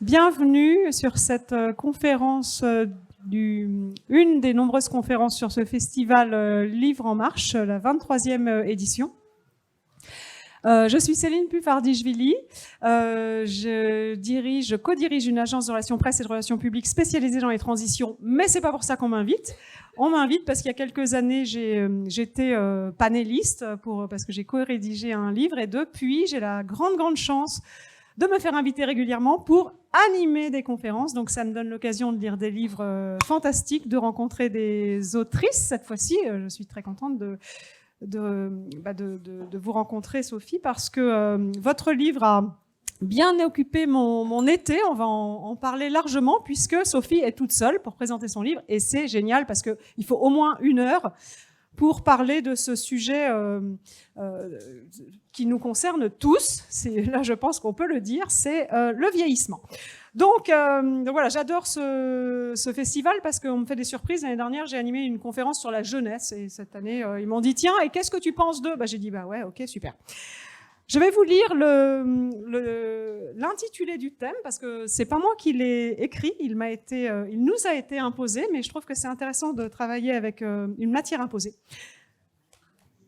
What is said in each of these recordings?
Bienvenue sur cette conférence, une des nombreuses conférences sur ce festival Livre en Marche, la 23e édition. Je suis Céline Puffardichvili, je co-dirige une agence de relations presse et de relations publiques spécialisée dans les transitions, mais c'est pas pour ça qu'on m'invite. On m'invite parce qu'il y a quelques années, j'étais panéliste parce que j'ai co-rédigé un livre et depuis, j'ai la grande chance de me faire inviter régulièrement pour animer des conférences. Donc ça me donne l'occasion de lire des livres fantastiques, de rencontrer des autrices. Cette fois-ci, je suis très contente de vous rencontrer, Sophie, parce que votre livre a bien occupé mon été. On va en parler largement, puisque Sophie est toute seule pour présenter son livre. Et c'est génial, parce qu'il faut au moins 1 heure pour parler de ce sujet qui nous concerne tous. Là, je pense qu'on peut le dire, c'est le vieillissement. Donc voilà, j'adore ce festival parce qu'on me fait des surprises. L'année dernière, j'ai animé une conférence sur la jeunesse et cette année, ils m'ont dit « Tiens, et qu'est-ce que tu penses d'eux ?» J'ai dit « Bah ouais, ok, super ». Je vais vous lire l'intitulé du thème parce que c'est pas moi qui l'ai écrit, il nous a été imposé, mais je trouve que c'est intéressant de travailler avec une matière imposée.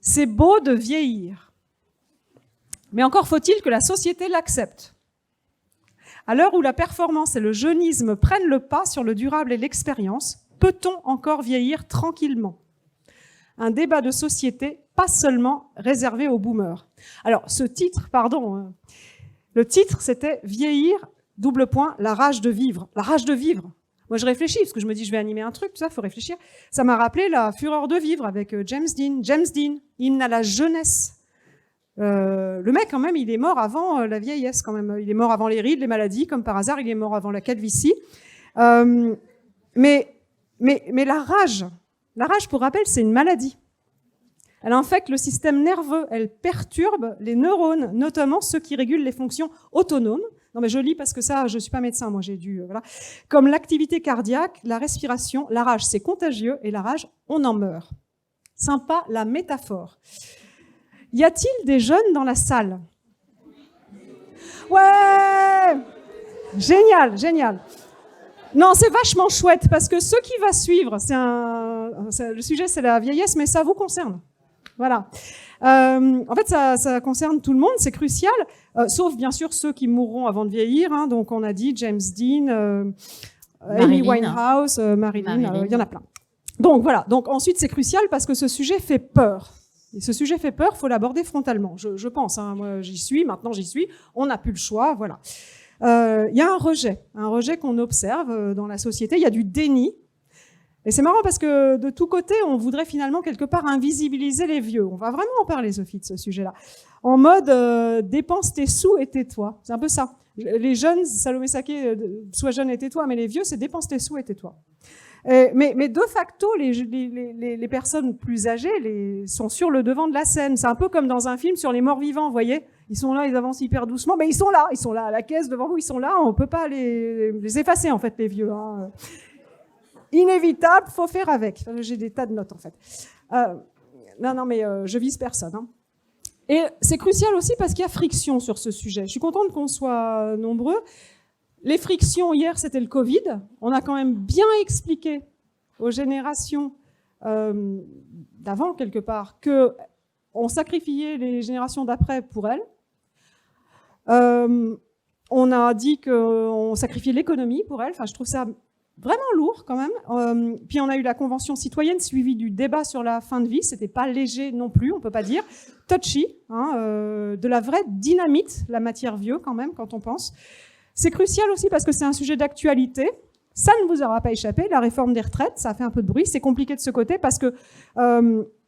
C'est beau de vieillir, mais encore faut-il que la société l'accepte. À l'heure où la performance et le jeunisme prennent le pas sur le durable et l'expérience, peut-on encore vieillir tranquillement ? Un débat de société, pas seulement réservé aux boomers. Alors, ce titre, le titre, c'était « Vieillir, : la rage de vivre ». La rage de vivre. Moi, je réfléchis, parce que je me dis, je vais animer un truc, tout ça, il faut réfléchir. Ça m'a rappelé la fureur de vivre avec James Dean. James Dean, hymne à la jeunesse. Le mec, quand même, il est mort avant la vieillesse, quand même. Il est mort avant les rides, les maladies, comme par hasard, il est mort avant la calvitie. Mais la rage, pour rappel, c'est une maladie. Elle infecte le système nerveux, elle perturbe les neurones, notamment ceux qui régulent les fonctions autonomes. Non mais je lis parce que ça, je suis pas médecin, moi j'ai dû... voilà. Comme l'activité cardiaque, la respiration, la rage c'est contagieux et la rage, on en meurt. Sympa la métaphore. Y a-t-il des jeunes dans la salle ? Ouais ! Génial. Non, c'est vachement chouette parce que ce qui va suivre, le sujet c'est la vieillesse, mais ça vous concerne. Voilà. En fait, ça concerne tout le monde, c'est crucial, sauf bien sûr ceux qui mourront avant de vieillir. Hein, donc on a dit James Dean, Amy Winehouse, Marilyn, il y en a plein. Donc voilà. Donc ensuite c'est crucial parce que ce sujet fait peur. Et ce sujet fait peur, faut l'aborder frontalement. Je pense. Hein, moi j'y suis. On n'a plus le choix. Voilà. Il y a un rejet qu'on observe dans la société. Il y a du déni. Et c'est marrant parce que de tous côtés, on voudrait finalement quelque part invisibiliser les vieux. On va vraiment en parler, Sophie, de ce sujet-là. En mode dépense tes sous et tais-toi. C'est un peu ça. Les jeunes, Salomé Saké, sois jeune et tais-toi, mais les vieux, c'est dépense tes sous et tais-toi. Mais de facto, les personnes plus âgées sont sur le devant de la scène. C'est un peu comme dans un film sur les morts vivants, vous voyez. Ils sont là, ils avancent hyper doucement, mais ils sont là à la caisse devant vous, ils sont là. On peut pas les effacer en fait, les vieux. Hein. Inévitable, faut faire avec. J'ai des tas de notes en fait. Non, mais je vise personne. Hein. Et c'est crucial aussi parce qu'il y a friction sur ce sujet. Je suis contente qu'on soit nombreux. Les frictions, hier, c'était le Covid. On a quand même bien expliqué aux générations d'avant, quelque part, qu'on sacrifiait les générations d'après pour elles. On a dit qu'on sacrifiait l'économie pour elles. Enfin, je trouve ça vraiment lourd quand même. Puis on a eu la convention citoyenne suivie du débat sur la fin de vie. C'était pas léger non plus, on peut pas dire. Touchy, hein, de la vraie dynamite, la matière vieux quand même, quand on pense. C'est crucial aussi parce que c'est un sujet d'actualité. Ça ne vous aura pas échappé, la réforme des retraites, ça a fait un peu de bruit. C'est compliqué de ce côté parce que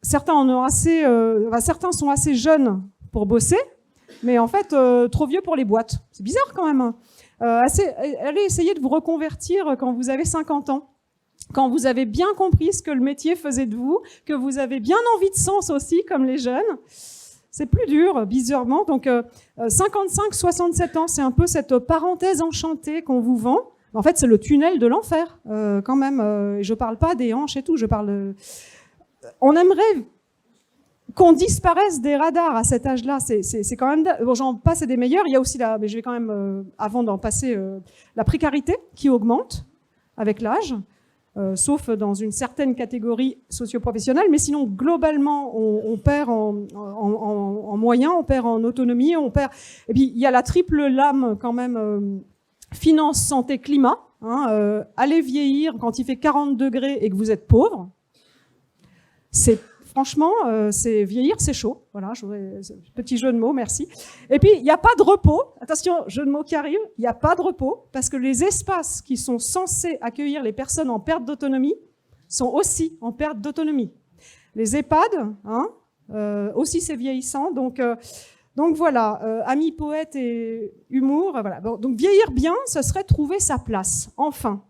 certains certains sont assez jeunes pour bosser, mais en fait trop vieux pour les boîtes. C'est bizarre quand même. Allez essayer de vous reconvertir quand vous avez 50 ans, quand vous avez bien compris ce que le métier faisait de vous, que vous avez bien envie de sens aussi, comme les jeunes. C'est plus dur, bizarrement. Donc 55-67 ans, c'est un peu cette parenthèse enchantée qu'on vous vend. En fait, c'est le tunnel de l'enfer, quand même. Je parle pas des hanches et tout, je parle... On aimerait qu'on disparaisse des radars à cet âge-là, c'est quand même... Bon, j'en passe à des meilleurs. Il y a aussi, mais je vais quand même, avant d'en passer, la précarité qui augmente avec l'âge, sauf dans une certaine catégorie socio-professionnelle. Mais sinon, globalement, on perd en moyens, on perd en autonomie, on perd... Et puis, il y a la triple lame quand même, finance, santé, climat. Hein, allez vieillir quand il fait 40 degrés et que vous êtes pauvre. Franchement, c'est vieillir, c'est chaud. Voilà, petit jeu de mots, merci. Et puis, il n'y a pas de repos. Attention, jeu de mots qui arrive. Il n'y a pas de repos parce que les espaces qui sont censés accueillir les personnes en perte d'autonomie sont aussi en perte d'autonomie. Les EHPAD, aussi c'est vieillissant. Donc voilà, amis poètes et humour. Voilà. Bon, donc vieillir bien, ce serait trouver sa place, enfin,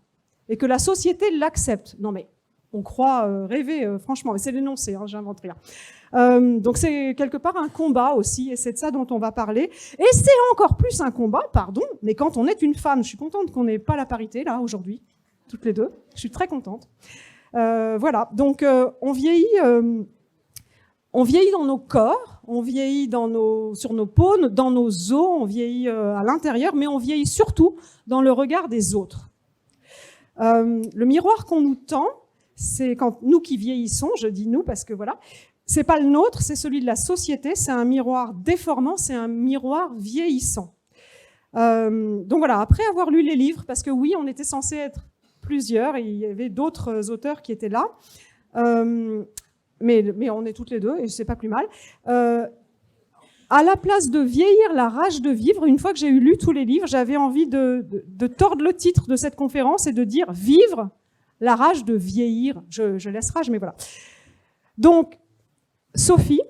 et que la société l'accepte. Non mais on croit rêver, franchement, mais c'est l'énoncé, j'invente rien. Donc c'est quelque part un combat aussi, et c'est de ça dont on va parler. Et c'est encore plus un combat, pardon, mais quand on est une femme, je suis contente qu'on n'ait pas la parité là aujourd'hui, toutes les deux. Je suis très contente. Voilà, donc on vieillit dans nos corps, on vieillit sur nos peaux, dans nos os, on vieillit à l'intérieur, mais on vieillit surtout dans le regard des autres. Le miroir qu'on nous tend, c'est quand nous qui vieillissons, je dis nous parce que voilà, c'est pas le nôtre, c'est celui de la société, c'est un miroir déformant, c'est un miroir vieillissant. Donc voilà, après avoir lu les livres, parce que oui, on était censé être plusieurs, et il y avait d'autres auteurs qui étaient là, mais on est toutes les deux, et c'est pas plus mal. À la place de vieillir la rage de vivre, une fois que j'ai lu tous les livres, j'avais envie de tordre le titre de cette conférence et de dire « Vivre la rage de vieillir ». Je laisse rage, mais voilà. Donc, Sophie,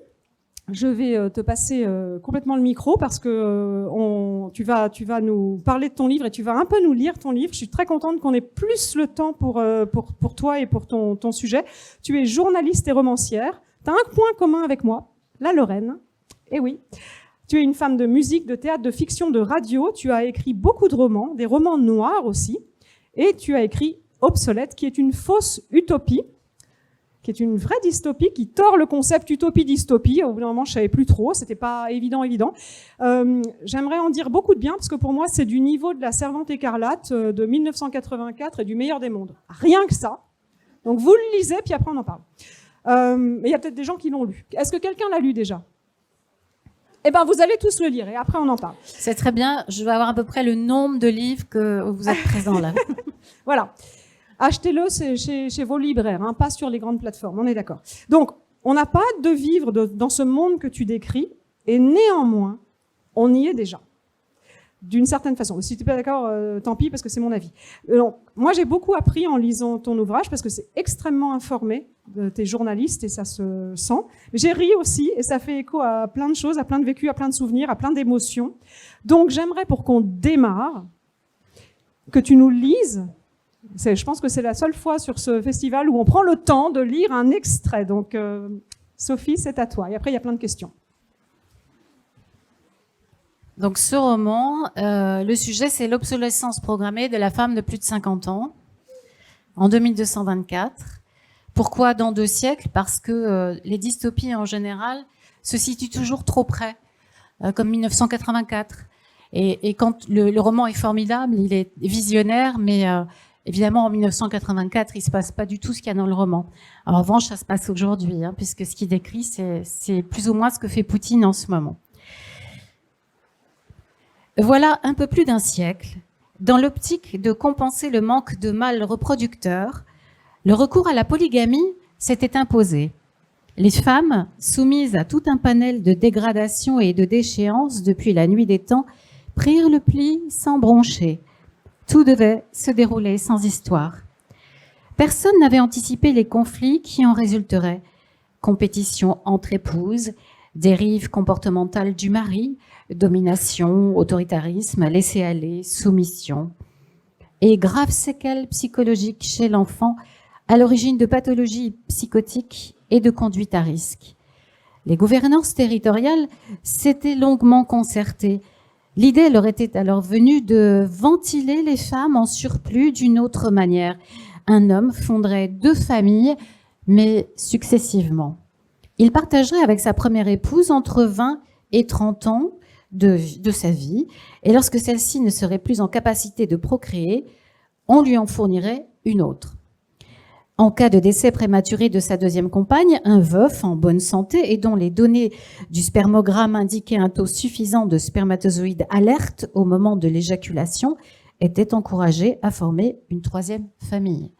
je vais te passer complètement le micro parce que tu vas nous parler de ton livre et tu vas un peu nous lire ton livre. Je suis très contente qu'on ait plus le temps pour toi et pour ton sujet. Tu es journaliste et romancière. Tu as un point commun avec moi, la Lorraine. Eh oui, tu es une femme de musique, de théâtre, de fiction, de radio. Tu as écrit beaucoup de romans, des romans noirs aussi. Et tu as écrit Obsolète, qui est une fausse utopie, qui est une vraie dystopie, qui tord le concept utopie-dystopie. Au bout d'un moment, je savais plus trop, c'était pas évident. J'aimerais en dire beaucoup de bien, parce que pour moi, c'est du niveau de La Servante écarlate de 1984 et du meilleur des mondes. Rien que ça. Donc vous le lisez, puis après on en parle. Mais il y a peut-être des gens qui l'ont lu. Est-ce que quelqu'un l'a lu déjà ? Eh ben, vous allez tous le lire, et après on en parle. C'est très bien, je vais avoir à peu près le nombre de livres que vous êtes présents là. Voilà. Achetez-le chez vos libraires, pas sur les grandes plateformes, on est d'accord. Donc, on n'a pas hâte de vivre dans ce monde que tu décris, et néanmoins, on y est déjà, d'une certaine façon. Si tu n'es pas d'accord, tant pis, parce que c'est mon avis. Donc, moi, j'ai beaucoup appris en lisant ton ouvrage, parce que c'est extrêmement informé. T'es journaliste, et ça se sent. J'ai ri aussi, et ça fait écho à plein de choses, à plein de vécus, à plein de souvenirs, à plein d'émotions. Donc, j'aimerais, pour qu'on démarre, que tu nous lises. Je pense que c'est la seule fois sur ce festival où on prend le temps de lire un extrait. Donc, Sophie, c'est à toi. Et après, il y a plein de questions. Donc, ce roman, le sujet, c'est l'obsolescence programmée de la femme de plus de 50 ans, en 2224. Pourquoi dans 2 siècles ? Parce que les dystopies, en général, se situent toujours trop près, comme 1984. Et quand le roman est formidable, il est visionnaire, mais... évidemment, en 1984, il ne se passe pas du tout ce qu'il y a dans le roman. En revanche, ça se passe aujourd'hui, puisque ce qu'il décrit, c'est plus ou moins ce que fait Poutine en ce moment. Voilà un peu plus d'un siècle, dans l'optique de compenser le manque de mâles reproducteurs, le recours à la polygamie s'était imposé. Les femmes, soumises à tout un panel de dégradation et de déchéance depuis la nuit des temps, prirent le pli sans broncher. Tout devait se dérouler sans histoire. Personne n'avait anticipé les conflits qui en résulteraient. Compétition entre épouses, dérive comportementale du mari, domination, autoritarisme, laisser-aller, soumission. Et graves séquelles psychologiques chez l'enfant, à l'origine de pathologies psychotiques et de conduite à risque. Les gouvernances territoriales s'étaient longuement concertées. L'idée leur était alors venue de ventiler les femmes en surplus d'une autre manière. Un homme fonderait 2 familles, mais successivement. Il partagerait avec sa première épouse entre 20 et 30 ans de sa vie, et lorsque celle-ci ne serait plus en capacité de procréer, on lui en fournirait une autre. En cas de décès prématuré de sa deuxième compagne, un veuf en bonne santé et dont les données du spermogramme indiquaient un taux suffisant de spermatozoïdes alertes au moment de l'éjaculation était encouragé à former une troisième famille.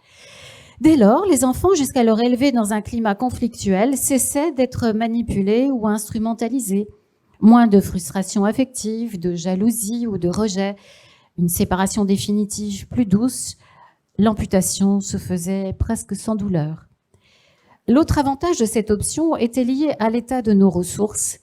Dès lors, les enfants, jusqu'alors élevés dans un climat conflictuel, cessaient d'être manipulés ou instrumentalisés. Moins de frustration affective, de jalousie ou de rejet, une séparation définitive plus douce, l'amputation se faisait presque sans douleur. L'autre avantage de cette option était lié à l'état de nos ressources.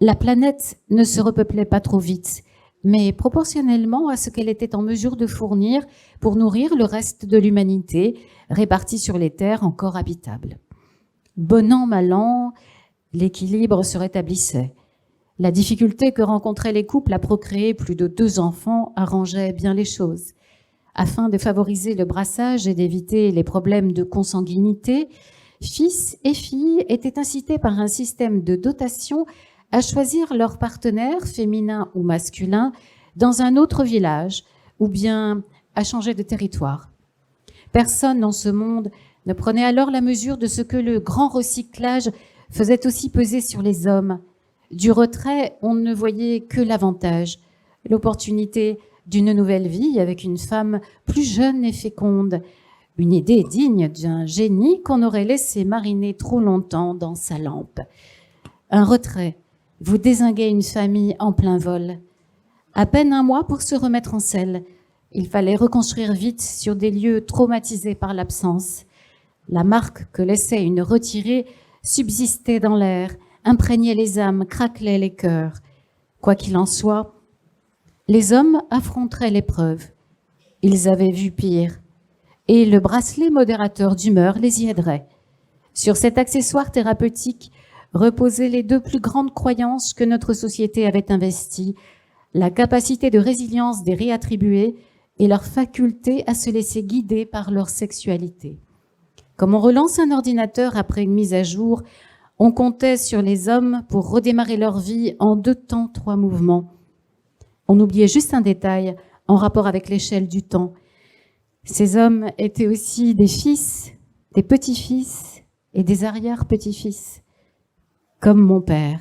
La planète ne se repeuplait pas trop vite, mais proportionnellement à ce qu'elle était en mesure de fournir pour nourrir le reste de l'humanité, répartie sur les terres encore habitables. Bon an, mal an, l'équilibre se rétablissait. La difficulté que rencontraient les couples à procréer plus de 2 enfants arrangeait bien les choses. Afin de favoriser le brassage et d'éviter les problèmes de consanguinité, fils et filles étaient incités par un système de dotation à choisir leur partenaire, féminin ou masculin, dans un autre village, ou bien à changer de territoire. Personne dans ce monde ne prenait alors la mesure de ce que le grand recyclage faisait aussi peser sur les hommes. Du retrait, on ne voyait que l'avantage, l'opportunité d'une nouvelle vie avec une femme plus jeune et féconde, une idée digne d'un génie qu'on aurait laissé mariner trop longtemps dans sa lampe. Un retrait, vous dézinguez une famille en plein vol. À peine 1 mois pour se remettre en selle. Il fallait reconstruire vite sur des lieux traumatisés par l'absence. La marque que laissait une retirée subsistait dans l'air, imprégnait les âmes, craquelait les cœurs. Quoi qu'il en soit, les hommes affronteraient l'épreuve. Ils avaient vu pire. Et le bracelet modérateur d'humeur les y aiderait. Sur cet accessoire thérapeutique reposaient les 2 plus grandes croyances que notre société avait investies, la capacité de résilience des réattribués et leur faculté à se laisser guider par leur sexualité. Comme on relance un ordinateur après une mise à jour, on comptait sur les hommes pour redémarrer leur vie en 2 temps, 3 mouvements. On oubliait juste un détail en rapport avec l'échelle du temps. Ces hommes étaient aussi des fils, des petits-fils et des arrière-petits-fils, comme mon père.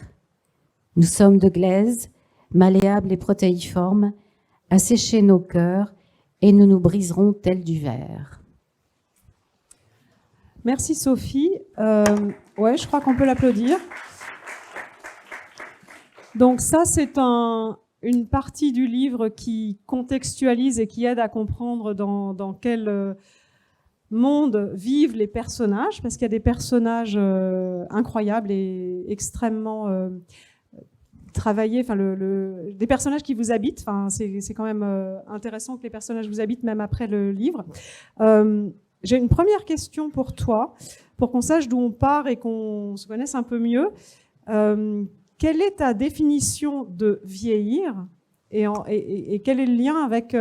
Nous sommes de glaise, malléables et protéiformes, à sécher nos cœurs et nous nous briserons tel du verre. Merci Sophie. Ouais, je crois qu'on peut l'applaudir. Donc ça, c'est une partie du livre qui contextualise et qui aide à comprendre dans quel monde vivent les personnages, parce qu'il y a des personnages incroyables et extrêmement travaillés, enfin des personnages qui vous habitent. Enfin, c'est quand même intéressant que les personnages vous habitent même après le livre. J'ai une première question pour toi, pour qu'on sache d'où on part et qu'on se connaisse un peu mieux. Quelle est ta définition de vieillir et quel est le lien avec...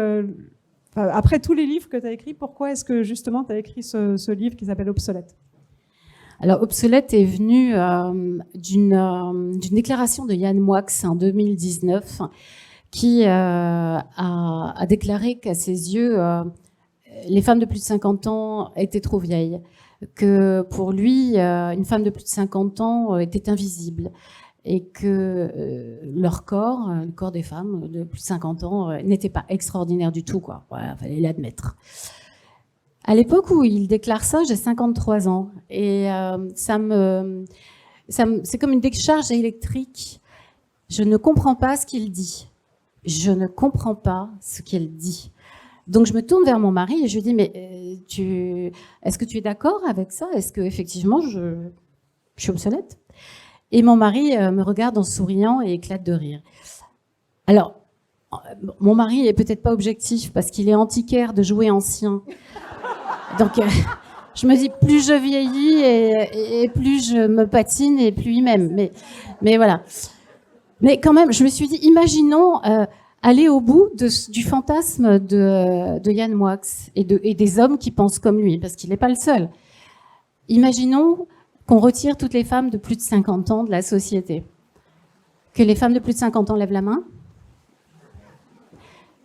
après tous les livres que tu as écrits, pourquoi est-ce que justement tu as écrit ce livre qui s'appelle Obsolète ? Alors, Obsolète est venu d'une déclaration de Yann Moix en 2019 qui a déclaré qu'à ses yeux, les femmes de plus de 50 ans étaient trop vieilles, que pour lui, une femme de plus de 50 ans était invisible et que leur corps, le corps des femmes de plus de 50 ans, n'était pas extraordinaire du tout, quoi. Voilà, fallait l'admettre. À l'époque où il déclare ça, j'ai 53 ans et c'est comme une décharge électrique. Je ne comprends pas ce qu'il dit. Je ne comprends pas ce qu'il dit. Donc je me tourne vers mon mari et je lui dis mais est-ce que tu es d'accord avec ça ? Est-ce que effectivement je suis obsolète ? Et mon mari me regarde en souriant et éclate de rire. Alors mon mari est peut-être pas objectif parce qu'il est antiquaire de jouer ancien. Donc je me dis plus je vieillis et plus je me patine et plus il m'aime. Mais voilà. Mais quand même, je me suis dit imaginons aller au bout du fantasme de Yann Moix et des hommes qui pensent comme lui, parce qu'il n'est pas le seul. Imaginons qu'on retire toutes les femmes de plus de 50 ans de la société. Que les femmes de plus de 50 ans lèvent la main.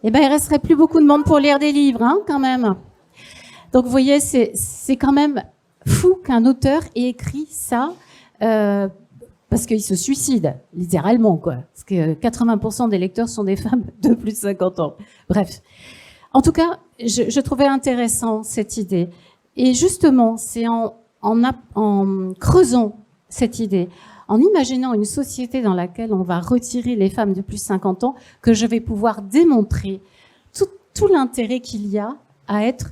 Eh ben, il resterait plus beaucoup de monde pour lire des livres, hein, quand même. Donc, vous voyez, c'est quand même fou qu'un auteur ait écrit ça, parce qu'il se suicide, littéralement, quoi. Parce que 80% des lecteurs sont des femmes de plus de 50 ans. Bref. En tout cas, je trouvais intéressant cette idée. Et justement, c'est en creusant cette idée, en imaginant une société dans laquelle on va retirer les femmes de plus de 50 ans, que je vais pouvoir démontrer tout l'intérêt qu'il y a à être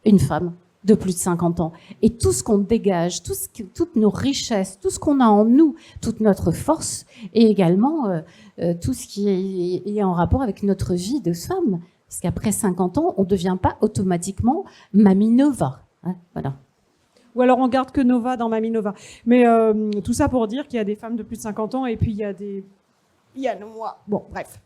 une femme de plus de 50 ans. Et tout ce qu'on dégage, toutes nos richesses, tout ce qu'on a en nous, toute notre force, et également tout ce qui est en rapport avec notre vie de femme. Parce qu'après 50 ans, on ne devient pas automatiquement Mamie Nova. Hein, voilà. Ou alors on garde que Nova dans Mamie Nova. Mais tout ça pour dire qu'il y a des femmes de plus de 50 ans et puis il y a moi. Bon, bref.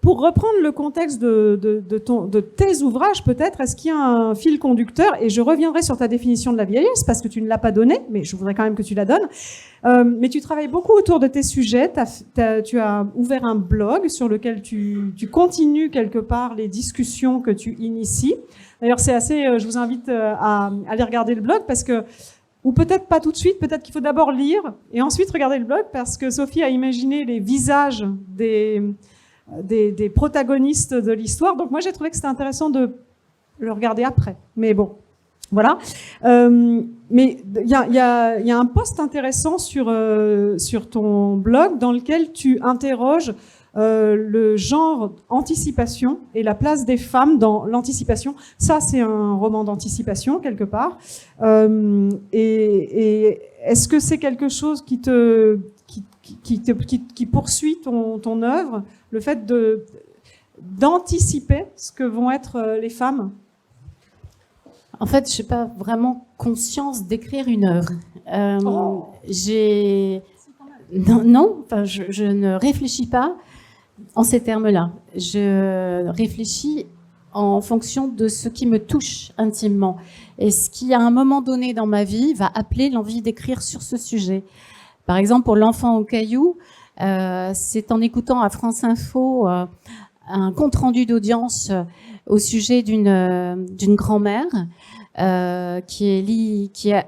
Pour reprendre le contexte de tes ouvrages, peut-être, est-ce qu'il y a un fil conducteur? Et je reviendrai sur ta définition de la vieillesse, parce que tu ne l'as pas donnée, mais je voudrais quand même que tu la donnes. Mais tu travailles beaucoup autour de tes sujets. Tu as ouvert un blog sur lequel tu continues quelque part les discussions que tu inities. D'ailleurs, c'est assez... je vous invite à aller regarder le blog, parce que... Ou peut-être pas tout de suite, peut-être qu'il faut d'abord lire et ensuite regarder le blog, parce que Sophie a imaginé les visages des protagonistes de l'histoire. Donc moi, j'ai trouvé que c'était intéressant de le regarder après. Mais bon, voilà. Mais il y a un post intéressant sur ton blog dans lequel tu interroges le genre anticipation et la place des femmes dans l'anticipation. Ça, c'est un roman d'anticipation, quelque part. Et est-ce que c'est quelque chose qui poursuit ton œuvre, le fait d'anticiper ce que vont être les femmes? En fait, je n'ai pas vraiment conscience d'écrire une œuvre. Je ne réfléchis pas en ces termes-là. Je réfléchis en fonction de ce qui me touche intimement et ce qui, à un moment donné dans ma vie, va appeler l'envie d'écrire sur ce sujet. Par exemple, pour L'Enfant au caillou, c'est en écoutant à France Info un compte-rendu d'audience au sujet d'une grand-mère qui est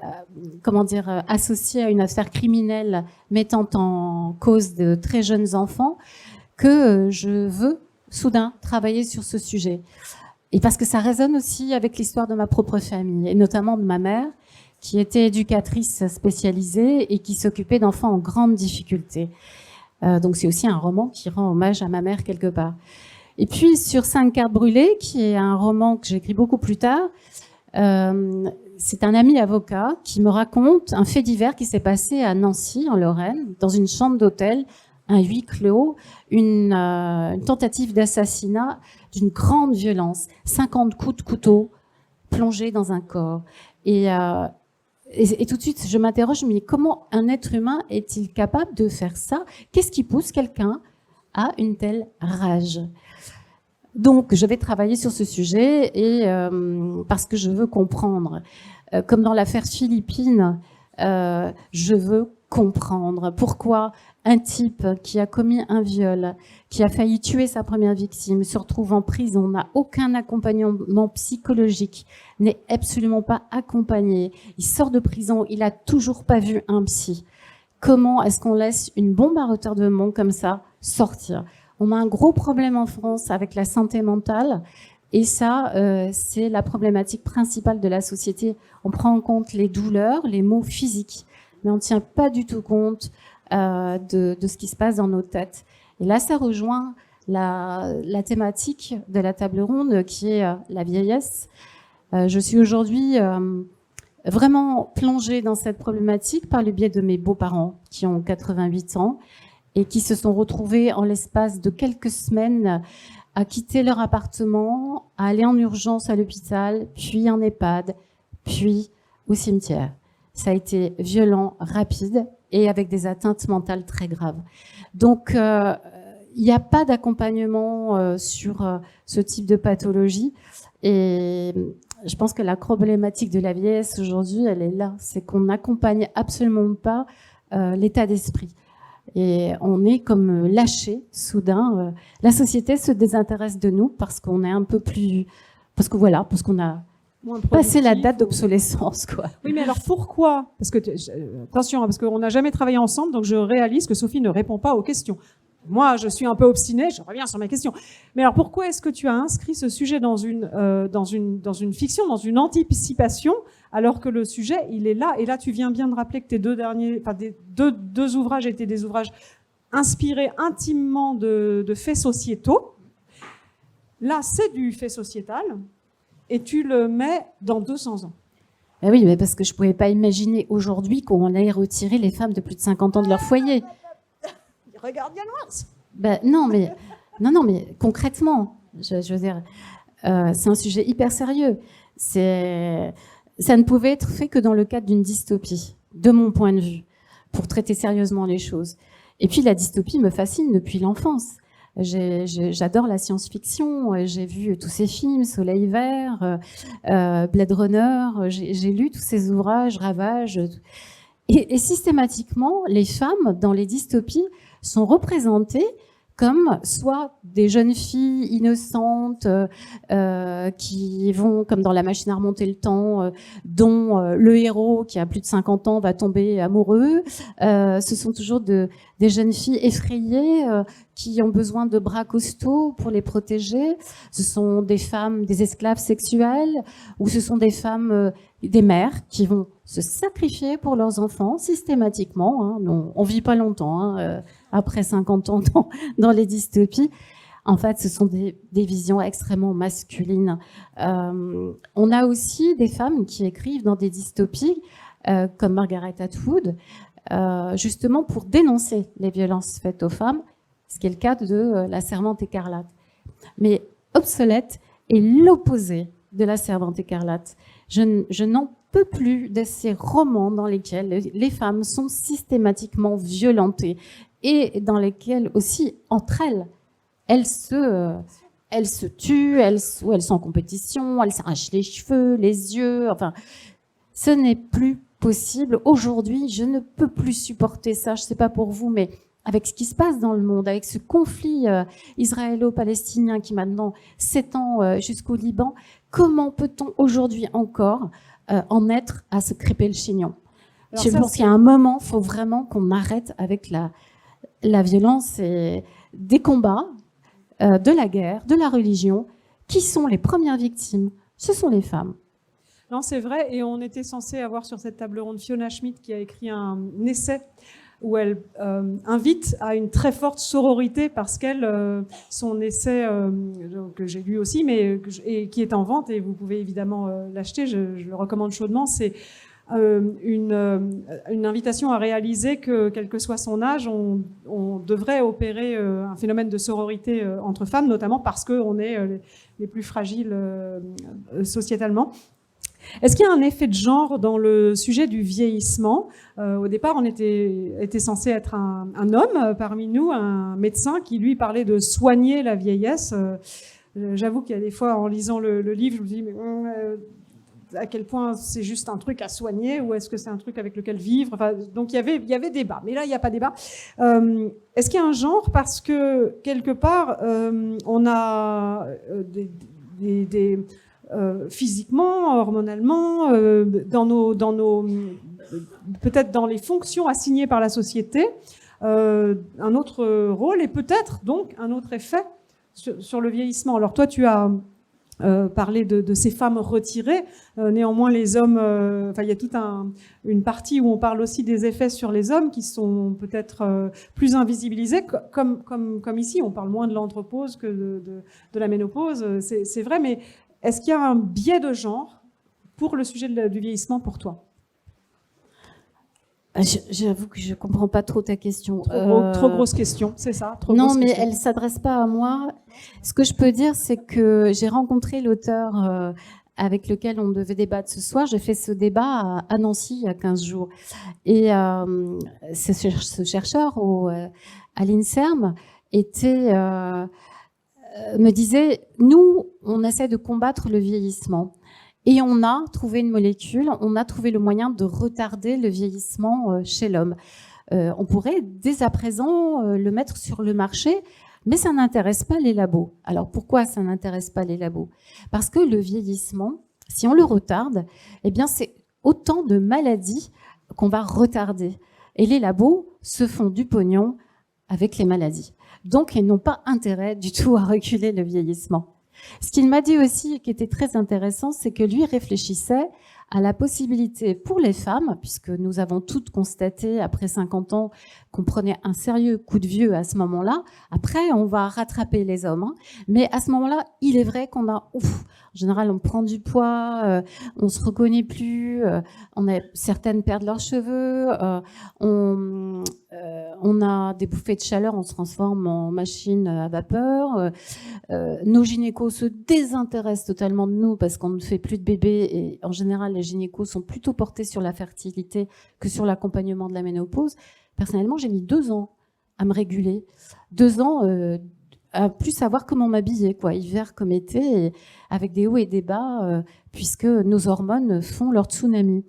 associée à une affaire criminelle mettant en cause de très jeunes enfants, que je veux soudain travailler sur ce sujet. Et parce que ça résonne aussi avec l'histoire de ma propre famille, et notamment de ma mère, qui était éducatrice spécialisée et qui s'occupait d'enfants en grande difficulté. Donc c'est aussi un roman qui rend hommage à ma mère quelque part. Et puis sur 5 cartes brûlées, qui est un roman que j'écris beaucoup plus tard, c'est un ami avocat qui me raconte un fait divers qui s'est passé à Nancy, en Lorraine, dans une chambre d'hôtel, un huis clos, une tentative d'assassinat d'une grande violence, 50 coups de couteau plongés dans un corps. Et tout de suite, je m'interroge, mais comment un être humain est-il capable de faire ça? Qu'est-ce qui pousse quelqu'un à une telle rage? Donc, je vais travailler sur ce sujet et parce que je veux comprendre. Comme dans l'affaire Philippine, je veux comprendre pourquoi un type qui a commis un viol, qui a failli tuer sa première victime, se retrouve en prison, n'a aucun accompagnement psychologique, n'est absolument pas accompagné. Il sort de prison, il a toujours pas vu un psy. Comment est-ce qu'on laisse une bombe à retardement comme ça sortir? On a un gros problème en France avec la santé mentale. Et ça, c'est la problématique principale de la société. On prend en compte les douleurs, les maux physiques, mais on ne tient pas du tout compte de ce qui se passe dans nos têtes. Et là, ça rejoint la thématique de la table ronde qui est la vieillesse. Je suis aujourd'hui vraiment plongée dans cette problématique par le biais de mes beaux-parents qui ont 88 ans et qui se sont retrouvés en l'espace de quelques semaines à quitter leur appartement, à aller en urgence à l'hôpital, puis en EHPAD, puis au cimetière. Ça a été violent, rapide et avec des atteintes mentales très graves. Donc, il n'y a pas d'accompagnement sur ce type de pathologie. Et Je pense que la problématique de la vieillesse aujourd'hui, elle est là. C'est qu'on n'accompagne absolument pas l'état d'esprit. Et on est comme lâché, soudain. La société se désintéresse de nous parce qu'on est un peu plus... Parce qu'on a passé la date d'obsolescence, quoi. Oui, mais alors pourquoi? Parce que, attention, parce qu'on n'a jamais travaillé ensemble, donc je réalise que Sophie ne répond pas aux questions. Moi, je suis un peu obstinée, je reviens sur mes questions. Mais alors, pourquoi est-ce que tu as inscrit ce sujet dans une fiction, dans une anticipation, alors que le sujet, il est là? Et là, tu viens bien de rappeler que tes deux ouvrages étaient des ouvrages inspirés intimement de faits sociétaux. Là, c'est du fait sociétal, et tu le mets dans 200 ans. Ben oui, mais parce que je pouvais pas imaginer aujourd'hui qu'on allait retirer les femmes de plus de 50 ans de leur foyer. Regarde Yann Wars. Ben non, mais concrètement, je veux dire, c'est un sujet hyper sérieux. Ça ne pouvait être fait que dans le cadre d'une dystopie, de mon point de vue, pour traiter sérieusement les choses. Et puis la dystopie me fascine depuis l'enfance. J'adore la science-fiction. J'ai vu tous ces films, Soleil Vert, Blade Runner. J'ai lu tous ces ouvrages, Ravage. Et systématiquement, les femmes dans les dystopies sont représentées comme soit des jeunes filles innocentes qui vont, comme dans La machine à remonter le temps, dont le héros qui a plus de 50 ans va tomber amoureux. Ce sont toujours des jeunes filles effrayées qui ont besoin de bras costauds pour les protéger. Ce sont des femmes, des esclaves sexuels, ou ce sont des femmes, des mères qui vont se sacrifier pour leurs enfants systématiquement. Hein. On vit pas longtemps hein, après 50 ans dans les dystopies. En fait, ce sont des visions extrêmement masculines. On a aussi des femmes qui écrivent dans des dystopies, comme Margaret Atwood, justement pour dénoncer les violences faites aux femmes, ce qui est le cas de La Servante écarlate. Mais Obsolète est l'opposé de La Servante écarlate. Je n'en peux plus de ces romans dans lesquels les femmes sont systématiquement violentées et dans lesquels aussi, entre elles se tuent, ou elles sont en compétition, elles s'arrachent les cheveux, les yeux, enfin, ce n'est plus possible. Aujourd'hui, je ne peux plus supporter ça, je ne sais pas pour vous, mais avec ce qui se passe dans le monde, avec ce conflit israélo-palestinien qui maintenant s'étend jusqu'au Liban, comment peut-on aujourd'hui encore en être à se crêper le chignon? Je pense qu'il y a un moment, il faut vraiment qu'on arrête avec la violence et des combats, de la guerre, de la religion. Qui sont les premières victimes? Ce sont les femmes. Non, c'est vrai, et on était censé avoir sur cette table ronde Fiona Schmidt qui a écrit un essai où elle invite à une très forte sororité parce qu'elle, son essai, que j'ai lu aussi, et qui est en vente, et vous pouvez évidemment l'acheter, je le recommande chaudement, c'est une invitation à réaliser que, quel que soit son âge, on devrait opérer un phénomène de sororité entre femmes, notamment parce qu'on est les plus fragiles sociétalement. Est-ce qu'il y a un effet de genre dans le sujet du vieillissement? Au départ, on était censé être un homme parmi nous, un médecin qui, lui, parlait de soigner la vieillesse. J'avoue qu'il y a des fois, en lisant le livre, je me dis, mais à quel point c'est juste un truc à soigner ou est-ce que c'est un truc avec lequel vivre? Enfin, donc, il y avait débat. Mais là, il n'y a pas débat. Est-ce qu'il y a un genre? Parce que, quelque part, on a physiquement, hormonalement, peut-être dans les fonctions assignées par la société, un autre rôle et peut-être donc un autre effet sur le vieillissement. Alors toi, tu as parlé de ces femmes retirées. Néanmoins, les hommes, il y a toute une partie où on parle aussi des effets sur les hommes qui sont peut-être plus invisibilisés, comme ici. On parle moins de l'andropause que de la ménopause. C'est vrai, mais est-ce qu'il y a un biais de genre pour le sujet du vieillissement pour toi? J'avoue que je ne comprends pas trop ta question. Trop grosse question, c'est ça? Non, mais elle ne s'adresse pas à moi. Ce que je peux dire, c'est que j'ai rencontré l'auteur avec lequel on devait débattre ce soir. J'ai fait ce débat à Nancy il y a 15 jours. Et ce chercheur à l'INSERM me disait, nous, on essaie de combattre le vieillissement. Et on a trouvé une molécule, on a trouvé le moyen de retarder le vieillissement chez l'homme. On pourrait dès à présent le mettre sur le marché, mais ça n'intéresse pas les labos. Alors pourquoi ça n'intéresse pas les labos? Parce que le vieillissement, si on le retarde, eh bien c'est autant de maladies qu'on va retarder. Et les labos se font du pognon avec les maladies. Donc ils n'ont pas intérêt du tout à reculer le vieillissement. Ce qu'il m'a dit aussi, qui était très intéressant, c'est que lui réfléchissait à la possibilité pour les femmes, puisque nous avons toutes constaté après 50 ans qu'on prenait un sérieux coup de vieux à ce moment-là. Après, on va rattraper les hommes. Hein. Mais à ce moment-là, il est vrai qu'on a... en général, on prend du poids, on se reconnaît plus, certaines perdent leurs cheveux, on a des bouffées de chaleur, on se transforme en machine à vapeur. Nos gynécos se désintéressent totalement de nous parce qu'on ne fait plus de bébés et en général, les gynécos sont plutôt portés sur la fertilité que sur l'accompagnement de la ménopause. Personnellement, j'ai mis 2 ans à me réguler. 2 ans à plus savoir comment m'habiller, quoi, hiver comme été, et avec des hauts et des bas, puisque nos hormones font leur tsunami.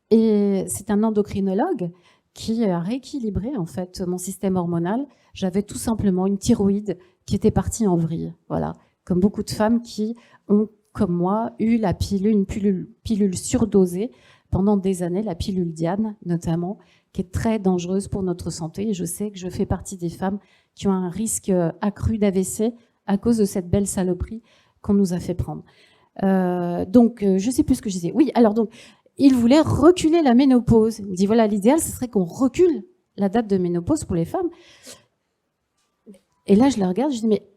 Et c'est un endocrinologue qui a rééquilibré en fait mon système hormonal. J'avais tout simplement une thyroïde qui était partie en vrille, voilà, comme beaucoup de femmes qui ont, comme moi, eu une pilule surdosée pendant des années, la pilule Diane notamment, qui est très dangereuse pour notre santé. Et je sais que je fais partie des femmes qui ont un risque accru d'AVC à cause de cette belle saloperie qu'on nous a fait prendre. Donc, je sais plus ce que je disais. Oui, alors donc, il voulait reculer la ménopause. Il me dit, voilà, l'idéal, ce serait qu'on recule la date de ménopause pour les femmes. Et là, je la regarde, je dis, mais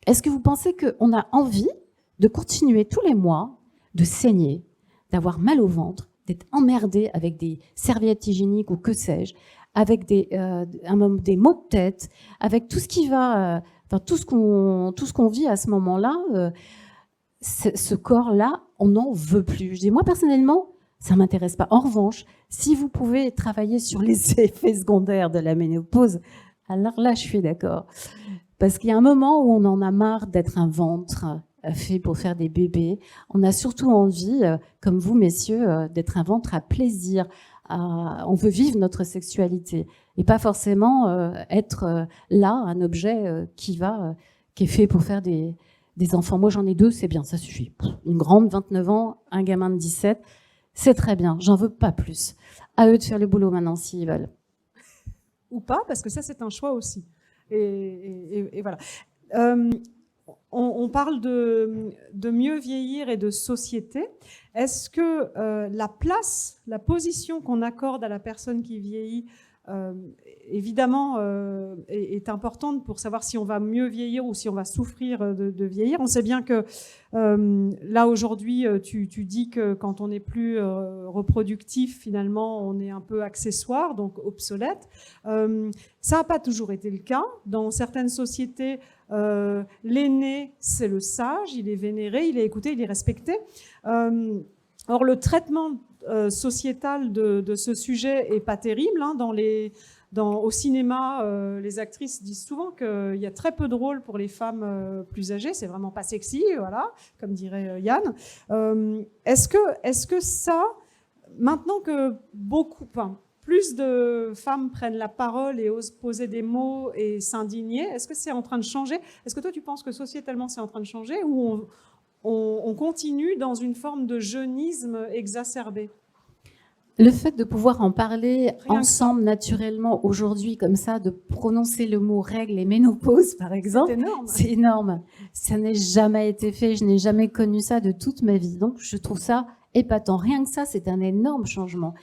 est-ce que vous pensez qu'on a envie de continuer tous les mois de saigner, d'avoir mal au ventre, d'être emmerdé avec des serviettes hygiéniques ou que sais-je, avec des maux de tête, avec tout ce qui va, tout ce qu'on vit à ce moment-là, ce corps-là, on n'en veut plus. Je dis, moi, personnellement, ça m'intéresse pas. En revanche, si vous pouvez travailler sur les effets secondaires de la ménopause, alors là, je suis d'accord. Parce qu'il y a un moment où on en a marre d'être un ventre fait pour faire des bébés. On a surtout envie, comme vous, messieurs, d'être un ventre à plaisir. On veut vivre notre sexualité et pas forcément être là, un objet qui est fait pour faire des enfants. Moi, j'en ai 2, c'est bien, ça suffit. Une grande, 29 ans, un gamin de 17, c'est très bien. J'en veux pas plus. À eux de faire le boulot maintenant, s'ils veulent. Ou pas, parce que ça, c'est un choix aussi. Et voilà. On parle de mieux vieillir et de société. Est-ce que la position qu'on accorde à la personne qui vieillit, évidemment, est importante pour savoir si on va mieux vieillir ou si on va souffrir de vieillir? On sait bien que là, aujourd'hui, tu dis que quand on n'est plus reproductif, finalement, on est un peu accessoire, donc obsolète. Ça n'a pas toujours été le cas. Dans certaines sociétés, l'aîné, c'est le sage, il est vénéré, il est écouté, il est respecté. Or, le traitement sociétal de ce sujet est pas terrible. Hein. Au cinéma, les actrices disent souvent qu'il y a très peu de rôles pour les femmes plus âgées. C'est vraiment pas sexy, voilà, comme dirait Yann. Est-ce que ça, maintenant que plus de femmes prennent la parole et osent poser des mots et s'indigner, est-ce que c'est en train de changer? Est-ce que toi, tu penses que sociétalement, c'est en train de changer ou on continue dans une forme de jeunisme exacerbé? Le fait de pouvoir en parler ensemble naturellement aujourd'hui, comme ça, de prononcer le mot règle et ménopause, par exemple, c'est énorme. Ça n'a jamais été fait, je n'ai jamais connu ça de toute ma vie. Donc, je trouve ça épatant. Rien que ça, c'est un énorme changement.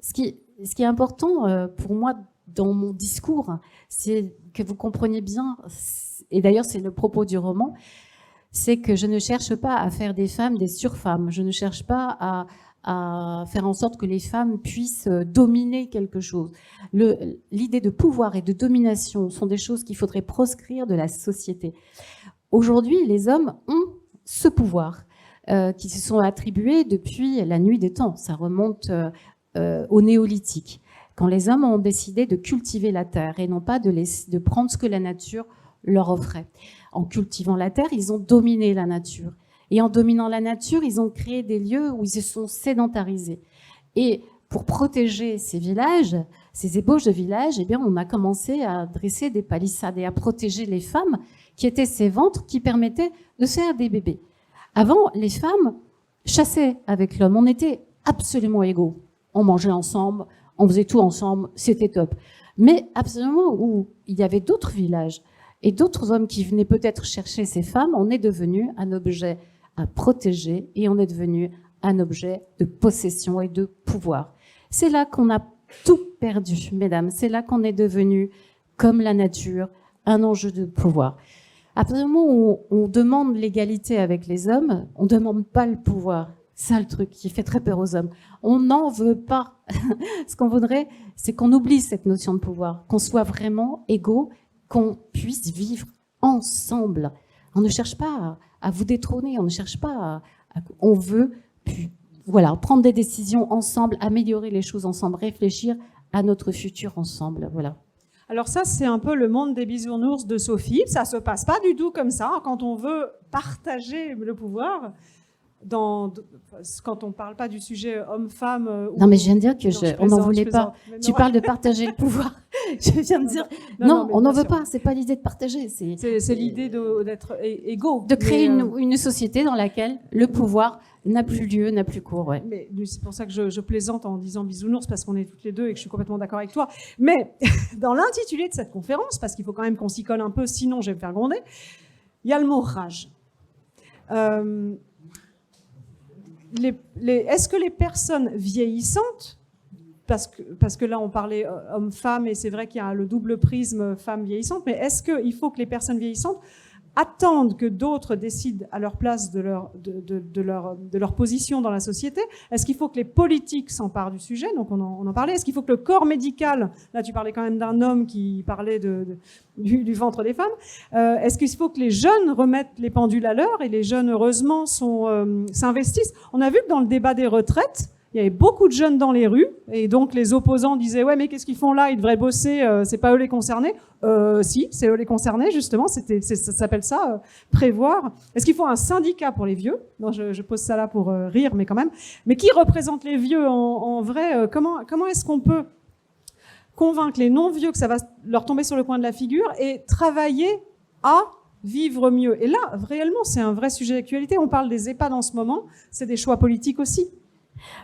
Ce qui est important pour moi dans mon discours, c'est que vous compreniez bien, et d'ailleurs c'est le propos du roman, c'est que je ne cherche pas à faire des femmes des surfemmes. Je ne cherche pas à faire en sorte que les femmes puissent dominer quelque chose. L'idée de pouvoir et de domination sont des choses qu'il faudrait proscrire de la société. Aujourd'hui, les hommes ont ce pouvoir qui se sont attribués depuis la nuit des temps. Ça remonte au néolithique, quand les hommes ont décidé de cultiver la terre et non pas de prendre ce que la nature leur offrait. En cultivant la terre, ils ont dominé la nature. Et en dominant la nature, ils ont créé des lieux où ils se sont sédentarisés. Et pour protéger ces villages, ces ébauches de villages, eh bien, on a commencé à dresser des palissades et à protéger les femmes qui étaient ces ventres qui permettaient de faire des bébés. Avant, les femmes chassaient avec l'homme. On était absolument égaux. On mangeait ensemble, on faisait tout ensemble, c'était top. Mais absolument où il y avait d'autres villages et d'autres hommes qui venaient peut-être chercher ces femmes, on est devenu un objet à protéger et on est devenu un objet de possession et de pouvoir. C'est là qu'on a tout perdu, mesdames. C'est là qu'on est devenu, comme la nature, un enjeu de pouvoir. À partir du moment où on demande l'égalité avec les hommes, on ne demande pas le pouvoir. C'est ça le truc qui fait très peur aux hommes. On n'en veut pas. Ce qu'on voudrait, c'est qu'on oublie cette notion de pouvoir, qu'on soit vraiment égaux, qu'on puisse vivre ensemble. On ne cherche pas à vous détrôner, on ne cherche pas on veut voilà, prendre des décisions ensemble, améliorer les choses ensemble, réfléchir à notre futur ensemble. Voilà. Alors ça, c'est un peu le monde des bisounours de Sophie. Ça se passe pas du tout comme ça quand on veut partager le pouvoir. Quand on parle pas du sujet homme-femme. Non, mais je viens de dire on n'en voulait pas. Tu parles de partager le pouvoir. Je viens de dire non, on n'en veut pas. C'est pas l'idée de partager. C'est l'idée d'être égaux. De créer une société dans laquelle le pouvoir n'a plus lieu, n'a plus cours. Ouais. Mais c'est pour ça que je plaisante en disant bisounours, parce qu'on est toutes les deux et que je suis complètement d'accord avec toi. Mais dans l'intitulé de cette conférence, parce qu'il faut quand même qu'on s'y colle un peu, sinon je vais me faire gronder, il y a le mot rage. Est-ce que les personnes vieillissantes, parce que là on parlait homme-femme et c'est vrai qu'il y a le double prisme femme vieillissante, mais est-ce qu'il faut que les personnes vieillissantes attendent que d'autres décident à leur place de leur position dans la société? Est-ce qu'il faut que les politiques s'emparent du sujet? Donc on en parlait. Est-ce qu'il faut que le corps médical, là tu parlais quand même d'un homme qui parlait du ventre des femmes, est-ce qu'il faut que les jeunes remettent les pendules à l'heure? Et les jeunes, heureusement, s'investissent. On a vu que dans le débat des retraites, il y avait beaucoup de jeunes dans les rues, et donc les opposants disaient « Ouais, mais qu'est-ce qu'ils font là? Ils devraient bosser, c'est pas eux les concernés. » Si, c'est eux les concernés, justement, ça s'appelle ça, prévoir. Est-ce qu'il faut un syndicat pour les vieux? Non, je pose ça là pour rire, mais quand même. Mais qui représente les vieux en vrai? Comment est-ce qu'on peut convaincre les non-vieux que ça va leur tomber sur le coin de la figure et travailler à vivre mieux? Et là, réellement, c'est un vrai sujet d'actualité. On parle des EHPAD en ce moment, c'est des choix politiques aussi.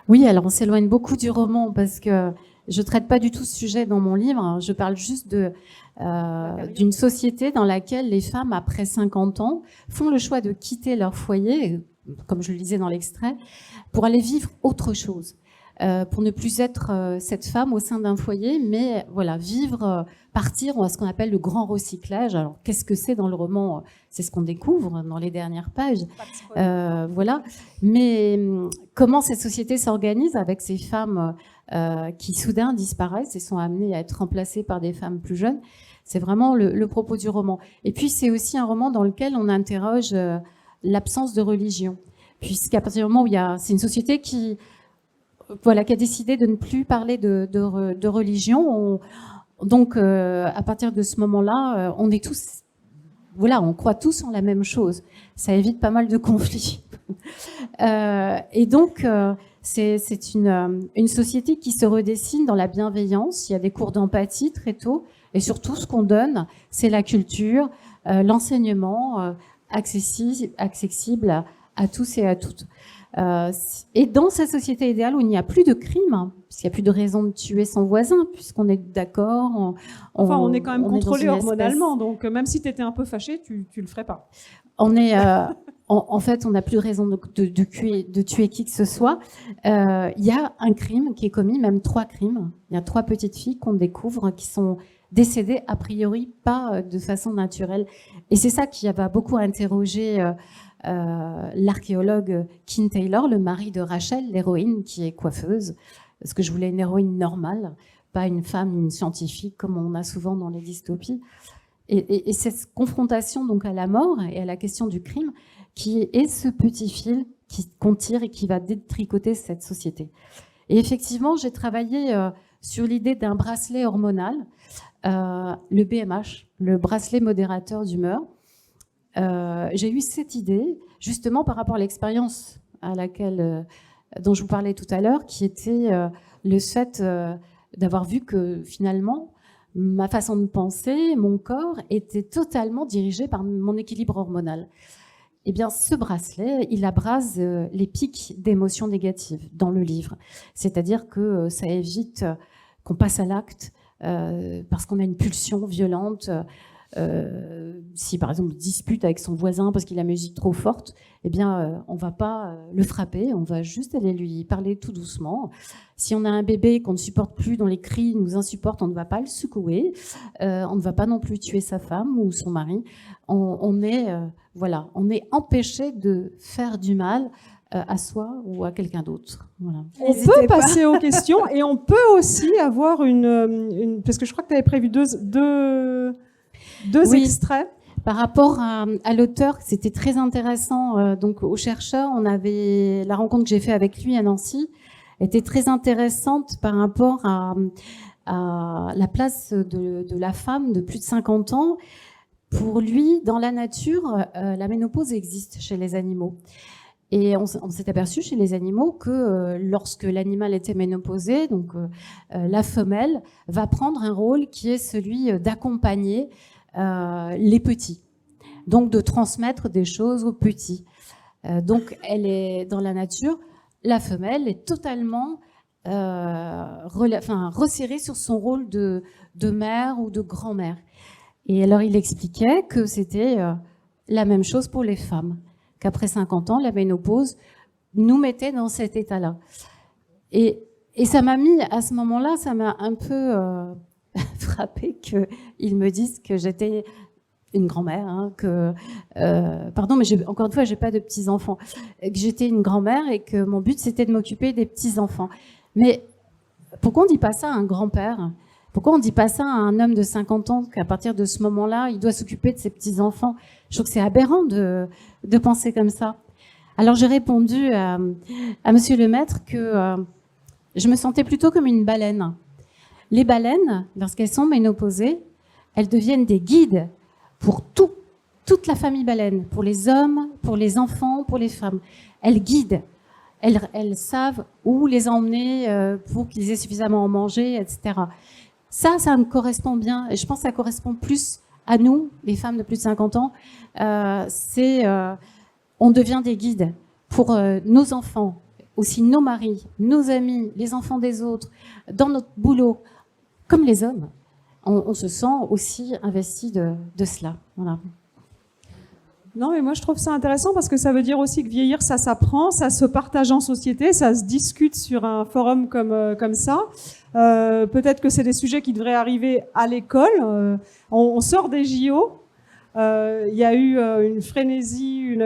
Oui, alors on s'éloigne beaucoup du roman parce que je traite pas du tout ce sujet dans mon livre. Je parle juste d'une société dans laquelle les femmes, après 50 ans, font le choix de quitter leur foyer, comme je le disais dans l'extrait, pour aller vivre autre chose. Pour ne plus être cette femme au sein d'un foyer, mais voilà, partir à ce qu'on appelle le grand recyclage. Alors, qu'est-ce que c'est dans le roman? C'est ce qu'on découvre dans les dernières pages. Voilà. Mais comment cette société s'organise avec ces femmes qui soudain disparaissent et sont amenées à être remplacées par des femmes plus jeunes? C'est vraiment le propos du roman. Et puis, c'est aussi un roman dans lequel on interroge l'absence de religion. Puisqu'à partir du moment où c'est une société qui a décidé de ne plus parler de religion. Donc, à partir de ce moment-là, on est tous, on croit tous en la même chose. Ça évite pas mal de conflits. Et donc, c'est une société qui se redessine dans la bienveillance. Il y a des cours d'empathie très tôt. Et surtout, ce qu'on donne, c'est la culture, l'enseignement accessible à tous et à toutes. Et dans cette société idéale où il n'y a plus de crime, puisqu'il n'y a plus de raison de tuer son voisin, puisqu'on est d'accord. On est quand même contrôlé hormonalement, donc même si tu étais un peu fâché, tu le ferais pas. On est, en fait, on n'a plus de raison de tuer qui que ce soit. Il y a un crime qui est commis, même 3 crimes. Il y a 3 petites filles qu'on découvre qui sont décédées a priori pas de façon naturelle. Et c'est ça qui va beaucoup interroger l'archéologue Kin Taylor, le mari de Rachel, l'héroïne qui est coiffeuse, parce que je voulais une héroïne normale, pas une femme, une scientifique comme on a souvent dans les dystopies. Et cette confrontation donc à la mort et à la question du crime, qui est ce petit fil qu'on tire et qui va détricoter cette société. Et effectivement, j'ai travaillé sur l'idée d'un bracelet hormonal, le BMH, le bracelet modérateur d'humeur. j'ai eu cette idée, justement par rapport à l'expérience dont je vous parlais tout à l'heure, qui était le fait d'avoir vu que finalement, ma façon de penser, mon corps était totalement dirigé par mon équilibre hormonal. Eh bien, ce bracelet, il abrase les pics d'émotions négatives dans le livre. C'est-à-dire que ça évite qu'on passe à l'acte parce qu'on a une pulsion violente. Si, par exemple, dispute avec son voisin parce qu'il a la musique trop forte, eh bien, on ne va pas le frapper, on va juste aller lui parler tout doucement. Si on a un bébé qu'on ne supporte plus, dont les cris nous insupportent, on ne va pas le secouer. On ne va pas non plus tuer sa femme ou son mari. On est empêché de faire du mal à soi ou à quelqu'un d'autre. Voilà. On peut passer aux questions et on peut aussi avoir parce que je crois que tu avais prévu deux extraits. Par rapport à l'auteur, c'était très intéressant. Donc, au chercheur, la rencontre que j'ai faite avec lui à Nancy était très intéressante par rapport à la place de la femme de plus de 50 ans. Pour lui, dans la nature, la ménopause existe chez les animaux. Et on s'est aperçu chez les animaux que lorsque l'animal était ménopausé, donc la femelle va prendre un rôle qui est celui d'accompagner les petits, donc de transmettre des choses aux petits. Donc elle est dans la nature, la femelle est totalement resserrée sur son rôle de mère ou de grand-mère. Et alors il expliquait que c'était la même chose pour les femmes, qu'après 50 ans, la ménopause nous mettait dans cet état-là. Et ça m'a mis, à ce moment-là, ça m'a un peu frappé qu'ils me disent que j'étais une grand-mère, hein, pardon, mais encore une fois, j'ai pas de petits-enfants, que j'étais une grand-mère et que mon but, c'était de m'occuper des petits-enfants. Mais pourquoi on dit pas ça à un grand-père ? Pourquoi on dit pas ça à un homme de 50 ans, qu'à partir de ce moment-là, il doit s'occuper de ses petits-enfants ? Je trouve que c'est aberrant de penser comme ça. Alors j'ai répondu à Monsieur le Maître que je me sentais plutôt comme une baleine. Les baleines, lorsqu'elles sont ménopausées, elles deviennent des guides pour toute la famille baleine, pour les hommes, pour les enfants, pour les femmes. Elles guident. Elles savent où les emmener pour qu'ils aient suffisamment à manger, etc. Ça me correspond bien. Et je pense que ça correspond plus à nous, les femmes de plus de 50 ans. On devient des guides pour nos enfants, aussi nos maris, nos amis, les enfants des autres, dans notre boulot, comme les hommes. On se sent aussi investi de cela. Voilà. Non, mais moi je trouve ça intéressant parce que ça veut dire aussi que vieillir, ça s'apprend, ça se partage en société, ça se discute sur un forum comme ça. Peut-être que c'est des sujets qui devraient arriver à l'école. On sort des JO. Il y a eu une frénésie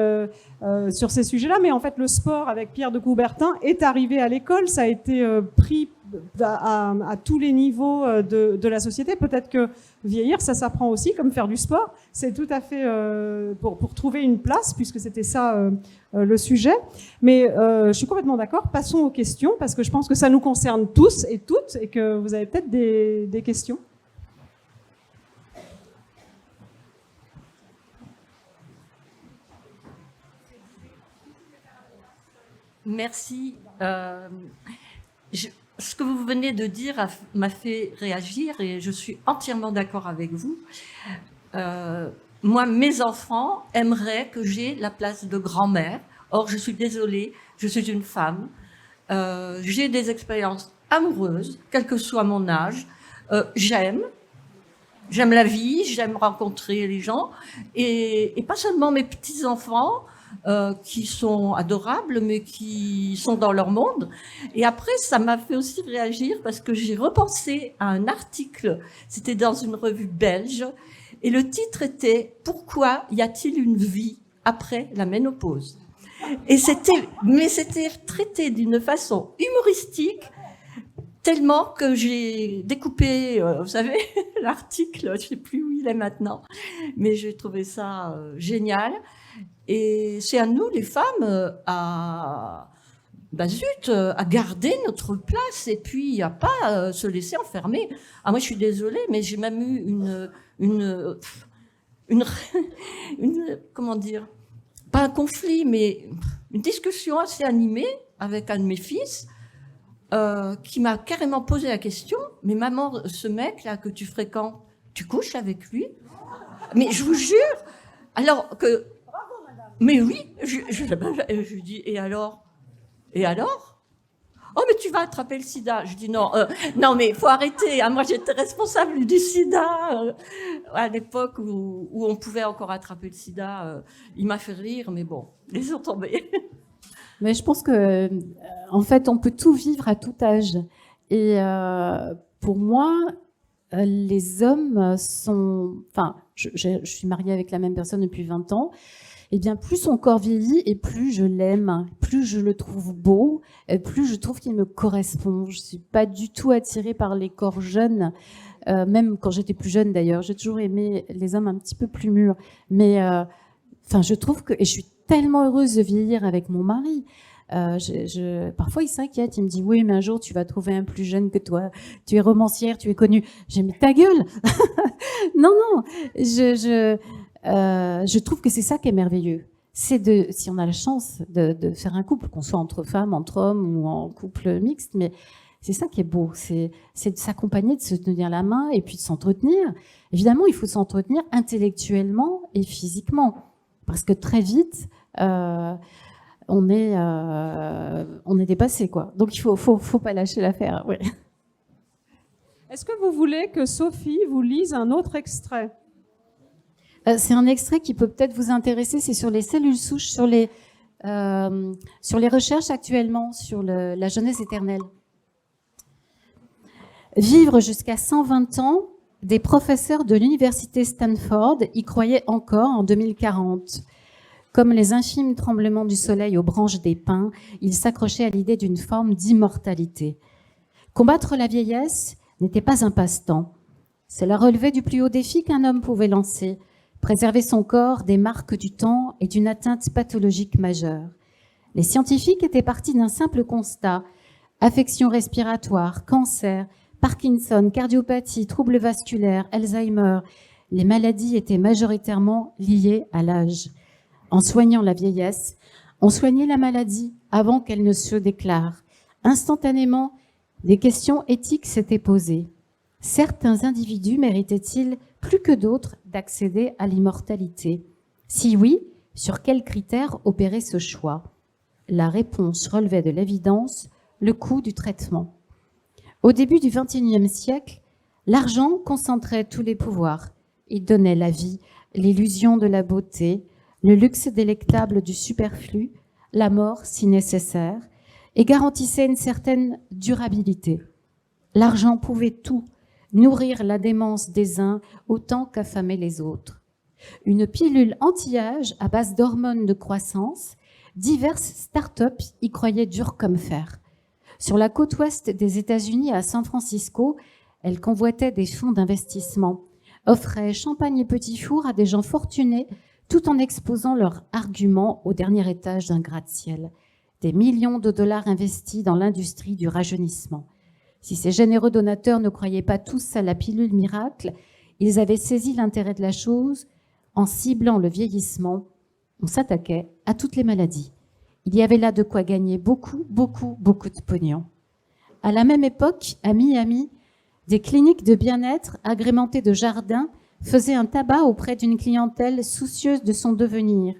sur ces sujets-là, mais en fait le sport avec Pierre de Coubertin est arrivé à l'école. Ça a été pris à tous les niveaux de la société. Peut-être que vieillir, ça s'apprend aussi, comme faire du sport. C'est tout à fait pour trouver une place, puisque c'était ça le sujet. Mais je suis complètement d'accord. Passons aux questions, parce que je pense que ça nous concerne tous et toutes, et que vous avez peut-être des questions. Merci. Ce que vous venez de dire m'a fait réagir et je suis entièrement d'accord avec vous. Moi, mes enfants aimeraient que j'ai la place de grand-mère. Or, je suis désolée, je suis une femme. J'ai des expériences amoureuses, quel que soit mon âge. J'aime la vie, j'aime rencontrer les gens. Et pas seulement mes petits-enfants, qui sont adorables, mais qui sont dans leur monde. Et après, ça m'a fait aussi réagir parce que j'ai repensé à un article, c'était dans une revue belge, et le titre était « Pourquoi y a-t-il une vie après la ménopause ?» Et c'était traité d'une façon humoristique, tellement que j'ai découpé, vous savez, l'article, je ne sais plus où il est maintenant, mais j'ai trouvé ça génial. Et c'est à nous, les femmes, à garder notre place et puis à pas se laisser enfermer. Ah, moi, je suis désolée, mais j'ai même eu comment dire, pas un conflit, mais une discussion assez animée avec un de mes fils, qui m'a carrément posé la question, mais maman, ce mec-là que tu fréquentes, tu couches avec lui? Mais je vous jure, alors que... Bravo, madame. Mais oui, je dis, et alors? Et alors? Oh, mais tu vas attraper le sida. Je dis non, non, mais il faut arrêter. Hein. Moi, j'étais responsable du sida à l'époque où on pouvait encore attraper le sida. Il m'a fait rire, mais bon, laissons tomber. Mais je pense que, en fait, on peut tout vivre à tout âge. Et pour moi, les hommes sont... Enfin, je suis mariée avec la même personne depuis 20 ans. Eh bien, plus son corps vieillit et plus je l'aime, plus je le trouve beau, plus je trouve qu'il me correspond. Je suis pas du tout attirée par les corps jeunes, même quand j'étais plus jeune d'ailleurs. J'ai toujours aimé les hommes un petit peu plus mûrs. Mais, enfin, je trouve que... Et je suis tellement heureuse de vieillir avec mon mari. Parfois, il s'inquiète. Il me dit, oui, mais un jour, tu vas trouver un plus jeune que toi. Tu es romancière, tu es connue. J'ai mis ta gueule. Non, non. Je trouve que c'est ça qui est merveilleux. C'est si on a la chance de faire un couple, qu'on soit entre femmes, entre hommes ou en couple mixte, mais c'est ça qui est beau. C'est de s'accompagner, de se tenir la main et puis de s'entretenir. Évidemment, il faut s'entretenir intellectuellement et physiquement. Parce que très vite, on est dépassé, quoi. Donc il faut pas lâcher l'affaire. Ouais. Est-ce que vous voulez que Sophie vous lise un autre extrait? C'est un extrait qui peut peut-être vous intéresser. C'est sur les cellules souches, sur les recherches actuellement sur la jeunesse éternelle. Vivre jusqu'à 120 ans, des professeurs de l'université Stanford y croyaient encore en 2040. Comme les infimes tremblements du soleil aux branches des pins, ils s'accrochaient à l'idée d'une forme d'immortalité. Combattre la vieillesse n'était pas un passe-temps. Cela relevait du plus haut défi qu'un homme pouvait lancer, préserver son corps des marques du temps et d'une atteinte pathologique majeure. Les scientifiques étaient partis d'un simple constat: affections respiratoires, cancer, Parkinson, cardiopathie, troubles vasculaires, Alzheimer. Les maladies étaient majoritairement liées à l'âge. En soignant la vieillesse, on soignait la maladie avant qu'elle ne se déclare. Instantanément, des questions éthiques s'étaient posées. Certains individus méritaient-ils plus que d'autres d'accéder à l'immortalité? Si oui, sur quels critères opérer ce choix? La réponse relevait de l'évidence, le coût du traitement. Au début du XXIe siècle, l'argent concentrait tous les pouvoirs. Il donnait la vie, l'illusion de la beauté, le luxe délectable du superflu, la mort si nécessaire, et garantissait une certaine durabilité. L'argent pouvait tout, nourrir la démence des uns autant qu'affamer les autres. Une pilule anti-âge à base d'hormones de croissance, diverses start-up y croyaient dur comme fer. Sur la côte ouest des États-Unis, à San Francisco, elles convoitaient des fonds d'investissement, offraient champagne et petits fours à des gens fortunés, tout en exposant leurs arguments au dernier étage d'un gratte-ciel. Des millions de dollars investis dans l'industrie du rajeunissement. Si ces généreux donateurs ne croyaient pas tous à la pilule miracle, ils avaient saisi l'intérêt de la chose. En ciblant le vieillissement, on s'attaquait à toutes les maladies. Il y avait là de quoi gagner beaucoup, beaucoup, beaucoup de pognon. À la même époque, à Miami, des cliniques de bien-être agrémentées de jardins faisaient un tabac auprès d'une clientèle soucieuse de son devenir.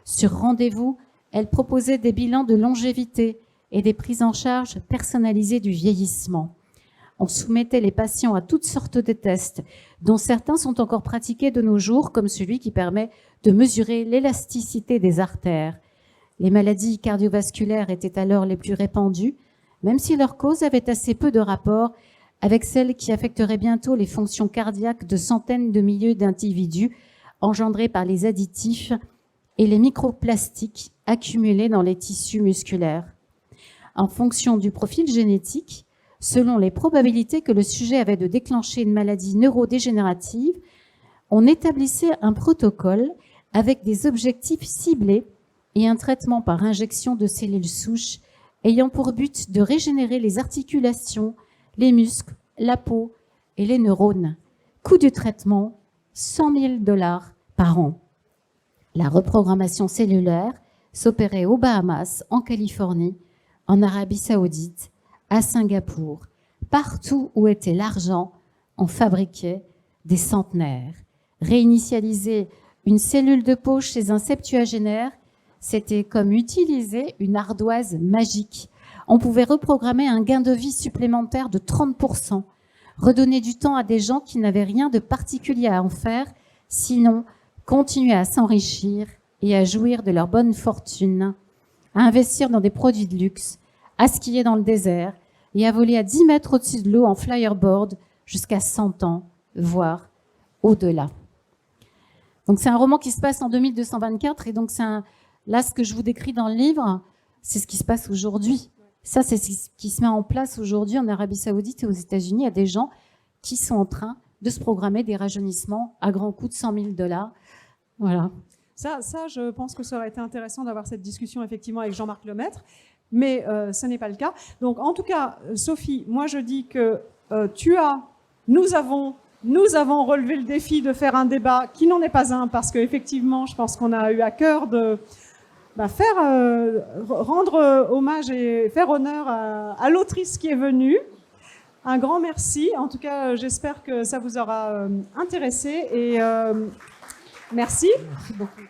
Sur rendez-vous, elles proposaient des bilans de longévité et des prises en charge personnalisées du vieillissement. On soumettait les patients à toutes sortes de tests, dont certains sont encore pratiqués de nos jours, comme celui qui permet de mesurer l'élasticité des artères. Les maladies cardiovasculaires étaient alors les plus répandues, même si leur cause avait assez peu de rapport avec celles qui affecteraient bientôt les fonctions cardiaques de centaines de milliers d'individus engendrés par les additifs et les microplastiques accumulés dans les tissus musculaires. En fonction du profil génétique, selon les probabilités que le sujet avait de déclencher une maladie neurodégénérative, on établissait un protocole avec des objectifs ciblés et un traitement par injection de cellules souches ayant pour but de régénérer les articulations, les muscles, la peau et les neurones. Coût du traitement, $100 000 par an. La reprogrammation cellulaire s'opérait aux Bahamas, en Californie, en Arabie Saoudite, à Singapour. Partout où était l'argent, on fabriquait des centenaires. Réinitialiser une cellule de peau chez un septuagénaire, c'était comme utiliser une ardoise magique. On pouvait reprogrammer un gain de vie supplémentaire de 30%, redonner du temps à des gens qui n'avaient rien de particulier à en faire, sinon continuer à s'enrichir et à jouir de leur bonne fortune, à investir dans des produits de luxe, à skier dans le désert et à voler à 10 mètres au-dessus de l'eau en flyerboard jusqu'à 100 ans, voire au-delà. Donc c'est un roman qui se passe en 2224 et donc là ce que je vous décris dans le livre, c'est ce qui se passe aujourd'hui. Ça c'est ce qui se met en place aujourd'hui en Arabie Saoudite et aux États-Unis. Il y a des gens qui sont en train de se programmer des rajeunissements à grands coûts de $100 000. Voilà. Ça, je pense que ça aurait été intéressant d'avoir cette discussion effectivement avec Jean-Marc Lemaître, mais ce n'est pas le cas. Donc en tout cas, Sophie, moi je dis que nous avons relevé le défi de faire un débat qui n'en est pas un, parce qu'effectivement, je pense qu'on a eu à cœur de rendre hommage et faire honneur à l'autrice qui est venue. Un grand merci. En tout cas, j'espère que ça vous aura intéressé et merci. Merci beaucoup.